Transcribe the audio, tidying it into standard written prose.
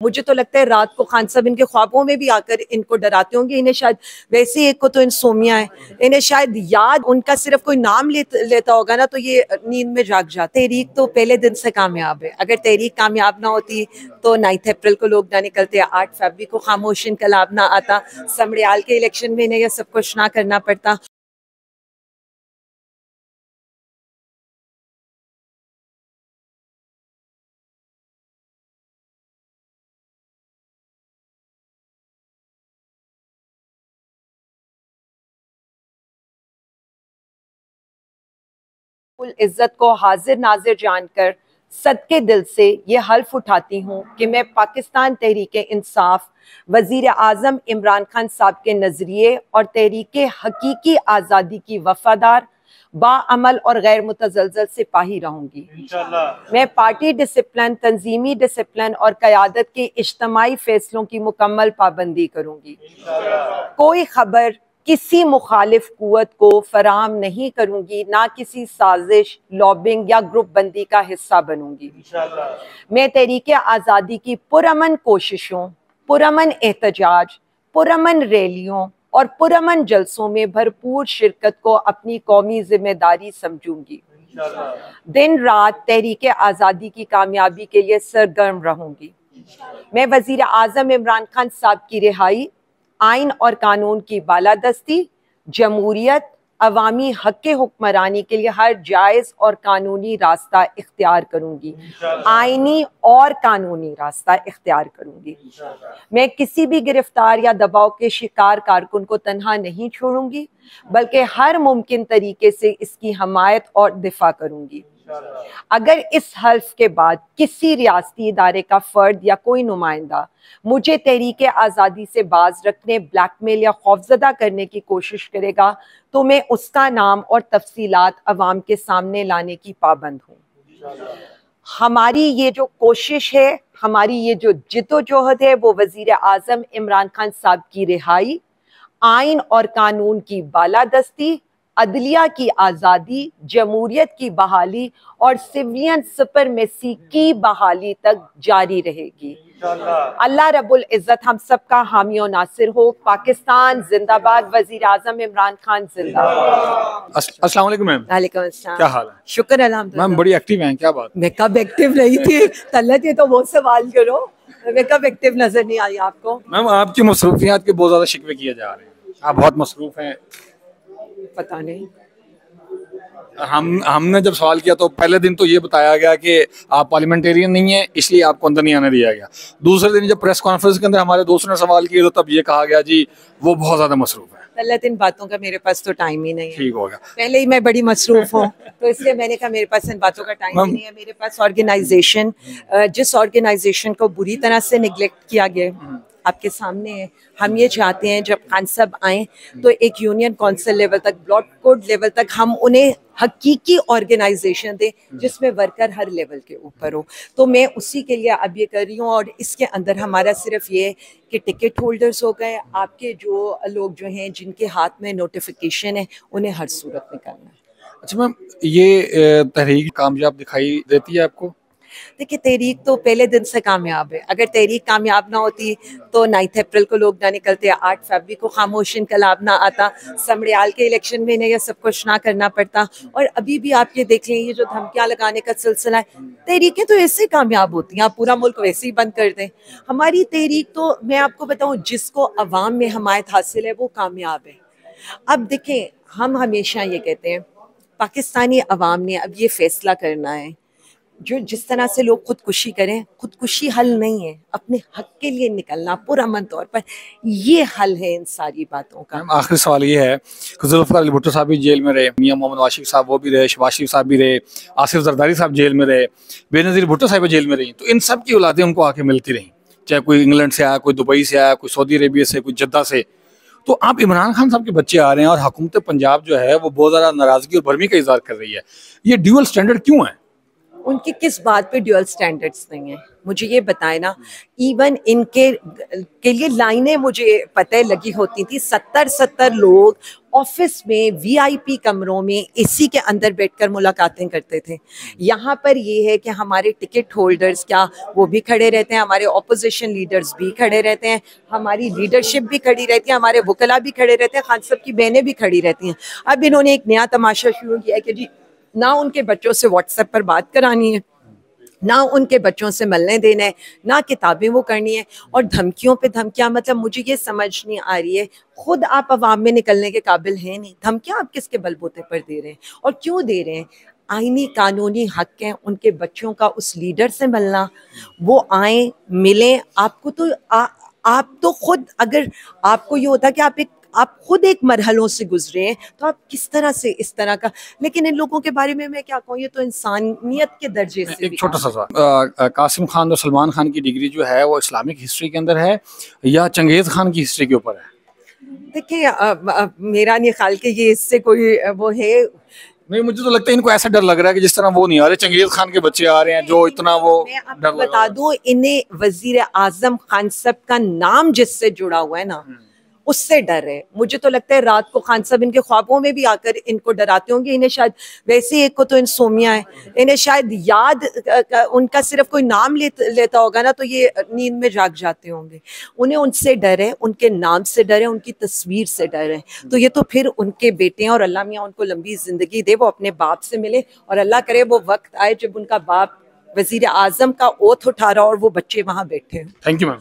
मुझे तो लगता है रात को खान साहब इनके ख्वाबों में भी आकर इनको डराते होंगे। इन्हें शायद वैसे एक को तो इंसोमिया है, इन्हें शायद याद उनका सिर्फ कोई नाम लेता होगा ना तो ये नींद में जाग जाते। तहरीक तो पहले दिन से कामयाब है। अगर तहरीक कामयाब ना होती तो 9 अप्रैल को लोग ना निकलते, 8 फरवरी को खामोश इनकलाब ना आता, समड़ियाल के इलेक्शन में इन्हें यह सब कुछ ना करना पड़ता। इज्जत को हाजिर नाजिर जानकर सदके दिल से ये हल्फ उठाती हूँ कि मैं पाकिस्तान तहरीक इंसाफ वजीर आजम इमरान खान साहब के नजरिए और तहरीक हकीकी आज़ादी की वफादार, बाअमल और गैर मुतज़लज़ल सिपाही रहूंगी। मैं पार्टी डिसिप्लिन, तंजीमी डिसिप्लिन और क़यादत के इज्तिमाई फैसलों की मुकम्मल पाबंदी करूंगी। कोई खबर किसी मुखालिफ कुव्वत को फराहम नहीं करूंगी, ना किसी साजिश, लॉबिंग या ग्रुप बंदी का हिस्सा बनूंगी। मैं तहरीक आज़ादी की पुरअमन कोशिशों, पुरअमन एहतजाज, पुरअमन रैलियों और पुरअमन जलसों में भरपूर शिरकत को अपनी कौमी जिम्मेदारी समझूंगी। दिन रात तहरीक आज़ादी की कामयाबी के लिए सरगर्म रहूंगी। मैं वजीर आजम इमरान खान साहब की रिहाई, आइन और कानून की बालादस्ती, जमहूरियत, अवामी हक के हुक्मरानी के लिए हर जायज़ और कानूनी रास्ता इख्तियार करूंगी, आइनी और कानूनी रास्ता इख्तियार करूंगी। मैं किसी भी गिरफ्तार या दबाव के शिकार कारकुन को तन्हा नहीं छोड़ूंगी, बल्कि हर मुमकिन तरीके से इसकी हमायत और दिफा करूंगी। अगर इस हल्फ के बाद किसी रियासती इदारे का फर्द या कोई नुमाइंदा मुझे तहरीक आज़ादी से बाज रखने, ब्लैकमेल या खौफजदा करने की कोशिश करेगा तो मैं उसका नाम और तफसीलात अवाम के सामने लाने की पाबंद हूँ। हमारी ये जो कोशिश है, हमारी ये जो जिद्दोजहद है, वो वजीर आजम इमरान खान साहब की रिहाई, आइन और कानून की बालादस्ती, अदलिया की आज़ादी, जमहूरियत की बहाली और सिविलियन सुपरमेसी की बहाली तक जारी रहेगी। अल्लाह रब्बुल इज़्ज़त हम सबका हामी और नासिर हो। पाकिस्तान जिंदाबाद, वजीर आजम इमरान खान जिंदाबाद। अस्सलाम वालेकुम मैम। वालेकुम अस्सलाम। क्या हाल है? शुक्र अल्हम्दुलिल्लाह। मैम बड़ी एक्टिव हैं, क्या बात? मैं कब एक्टिव नहीं थी? तल्लत ये तो वो सवाल करो, मैं कब एक्टिव नजर नहीं आई आपको? मैम आपकी मसरूफियात के बहुत ज्यादा शिकवे किए जा रहे हैं, आप बहुत मसरूफ हैं। पता नहीं, हमने जब सवाल किया तो पहले दिन तो ये बताया गया कि आप पार्लियामेंटेरियन नहीं है, इसलिए आपको अंदर नहीं आने दिया गया। दूसरे दिन जब प्रेस कॉन्फ्रेंस के अंदर हमारे दोस्तों ने सवाल किए तो तब ये कहा गया जी वो बहुत ज्यादा मसरूफ है। तल्लत इन बातों का मेरे पास तो टाइम ही नहीं है। ठीक हो गया, पहले ही मैं बड़ी मसरूफ हूँ तो इसलिए मैंने कहा मेरे पास इन बातों का टाइम ही नहीं है। मेरे पास ऑर्गेनाइजेशन, जिस ऑर्गेनाइजेशन को बुरी तरह से निगलेक्ट किया गया आपके सामने है। हम ये चाहते हैं जब खान साहब आए तो एक यूनियन काउंसिल लेवल तक, ब्लॉक कोड लेवल तक हम उन्हें हकीकी ऑर्गेनाइजेशन दें जिसमें वर्कर हर लेवल के ऊपर हो। तो मैं उसी के लिए अब ये कर रही हूँ और इसके अंदर हमारा सिर्फ ये कि टिकट होल्डर्स हो गए, आपके जो लोग जो हैं जिनके हाथ में नोटिफिकेशन है उन्हें हर सूरत में करना है। अच्छा मैम, ये तहरीक कामयाब दिखाई देती है आपको? देखिए तहरीक तो पहले दिन से कामयाब है। अगर तहरीक कामयाब ना होती तो 9 अप्रैल को लोग ना निकलते, 8 फरवरी को खामोश इनकलाब ना आता, समड़ियाल के इलेक्शन में इन्हें यह सब कुछ ना करना पड़ता। और अभी भी आप ये देख लें, ये जो धमकियां लगाने का सिलसिला है, तहरीकें तो ऐसे कामयाब होती हैं, आप पूरा मुल्क वैसे ही बंद कर दें। हमारी तहरीक तो मैं आपको बताऊं, जिसको अवाम में हमायत हासिल है वो कामयाब है। अब देखें, हम हमेशा ये कहते हैं पाकिस्तानी अवाम ने अब ये फैसला करना है, जो जिस तरह से लोग खुदकुशी करें, खुदकुशी हल नहीं है, अपने हक के लिए निकलना पुरअमन तौर पर, ये हल है इन सारी बातों का। आखिरी सवाल ये है कि जुल्फ़िकार अली भुट्टो साहब भी जेल में रहे, मियां मोहम्मद वाशिक साहब वो भी रहे, शहबाज शरीफ साहब भी रहे, आसिफ जरदारी साहब जेल में रहे, बेनज़ीर भुट्टो साहब जेल में रही, तो इन सब की औलादें उनको आके मिलती रहीं, चाहे कोई इंग्लैंड से आया, कोई दुबई से आया, कोई सऊदी अरेबिया से, कोई जद्दा से। तो आप इमरान खान साहब के बच्चे आ रहे हैं और हुकूमत पंजाब जो है वो बहुत ज़्यादा नाराज़गी और भरमी का इज़हार कर रही है, ये ड्यूअल स्टैंडर्ड क्यों है? उनकी किस बात पे ड्यूअल स्टैंडर्ड्स नहीं है, मुझे ये बताए ना। इवन इनके के लिए लाइनें मुझे पता है लगी होती थी, 70 लोग ऑफिस में VIP कमरों में AC के अंदर बैठकर मुलाकातें करते थे। यहाँ पर ये है कि हमारे टिकट होल्डर्स क्या वो भी खड़े रहते हैं, हमारे ऑपोजिशन लीडर्स भी खड़े रहते हैं, हमारी लीडरशिप भी खड़ी रहती है, हमारे वकला भी खड़े रहते हैं, खान साहब की बहनें भी खड़ी रहती हैं। अब इन्होंने एक नया तमाशा शुरू किया है कि जी ना उनके बच्चों से व्हाट्सएप पर बात करानी है, ना उनके बच्चों से मिलने देना है, ना किताबें वो करनी है, और धमकियों पे धमकियां। मतलब मुझे ये समझ नहीं आ रही है, खुद आप अवाम में निकलने के काबिल हैं नहीं, धमकियां आप किसके बलबूते पर दे रहे हैं और क्यों दे रहे हैं? आईनी कानूनी हक है उनके बच्चों का उस लीडर से मिलना, वो आए मिलें। आपको तो आप तो खुद, अगर आपको ये होता कि आप खुद एक मरहलों से गुजरे हैं तो आप किस तरह से इस तरह का, लेकिन इन लोगों के बारे में मैं क्या कहूँ, ये तो इंसानियत के दर्जे से। एक छोटा सा सवाल, कासिम खान और सलमान खान की डिग्री जो है वो इस्लामिक हिस्ट्री के अंदर है या चंगेज खान की हिस्ट्री के ऊपर है? देखिए मेरा नहीं ख्याल कि ये इससे कोई वो है। नहीं, मुझे तो लगता है इनको ऐसा डर लग रहा है कि जिस तरह वो नहीं आ रहे, चंगेज खान के बच्चे आ रहे हैं जो इतना वो मैं आपको बता दूं, इन्हें वजीर आजम खान साहब का नाम जिससे जुड़ा हुआ है ना, उससे डर है। मुझे तो लगता है रात को खान साहब इनके ख्वाबों में भी आकर इनको डराते होंगे। इन्हें शायद वैसे, एक को तो इंसोमिया है, इन्हें शायद याद उनका सिर्फ कोई नाम लेता होगा ना तो ये नींद में जाग जाते होंगे। उन्हें उनसे डर है, उनके नाम से डर है, उनकी तस्वीर से डर है। तो ये तो फिर उनके बेटे हैं और अल्लाह मियाँ उनको लंबी जिंदगी दे, वो अपने बाप से मिले और अल्लाह करे वो वक्त आए जब उनका बाप वजीर आजम का ओथ उठा रहा और वो बच्चे वहाँ बैठे हैं। Thank you ma'am.